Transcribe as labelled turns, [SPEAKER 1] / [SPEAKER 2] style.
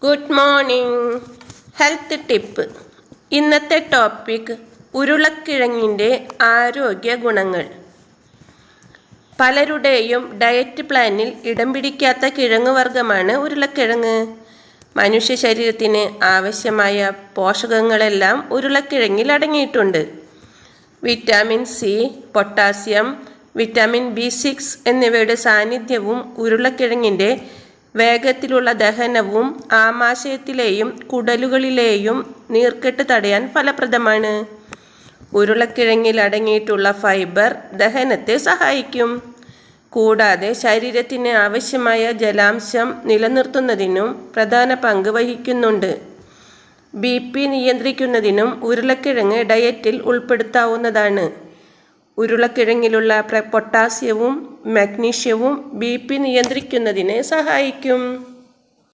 [SPEAKER 1] Good morning. Health tip. ഇന്നത്തെ topic ഉരുളക്കിഴങ്ങിൻ്റെ ആരോഗ്യ ഗുണങ്ങൾ. പലരുടെയും ഡയറ്റ് പ്ലാനിൽ ഇടം പിടിക്കാത്ത കിഴങ്ങുവർഗ്ഗമാണ് ഉരുളക്കിഴങ്ങ്. മനുഷ്യ ശരീരത്തിന് ആവശ്യമായ പോഷകങ്ങളെല്ലാം ഉരുളക്കിഴങ്ങിൽ അടങ്ങിയിട്ടുണ്ട്. Vitamin C, potassium, vitamin B6 എന്നിവയുടെ സാന്നിധ്യവും ഉരുളക്കിഴങ്ങിൻ്റെ വേഗത്തിലുള്ള ദഹനവും ആമാശയത്തിലെയും കുടലുകളിലെയും നീർക്കെട്ട് തടയാൻ ഫലപ്രദമാണ്. ഉരുളക്കിഴങ്ങിൽ അടങ്ങിയിട്ടുള്ള ഫൈബർ ദഹനത്തെ സഹായിക്കും. കൂടാതെ ശരീരത്തിന് ആവശ്യമായ ജലാംശം നിലനിർത്തുന്നതിനും പ്രധാന പങ്ക് വഹിക്കുന്നുണ്ട്. BP നിയന്ത്രിക്കുന്നതിനും ഉരുളക്കിഴങ്ങ് ഡയറ്റിൽ ഉൾപ്പെടുത്താവുന്നതാണ്. ഉരുളക്കിഴങ്ങിലുള്ള പൊട്ടാസ്യവും മഗ്നീഷ്യവും BP നിയന്ത്രിക്കുന്നതിന് സഹായിക്കും.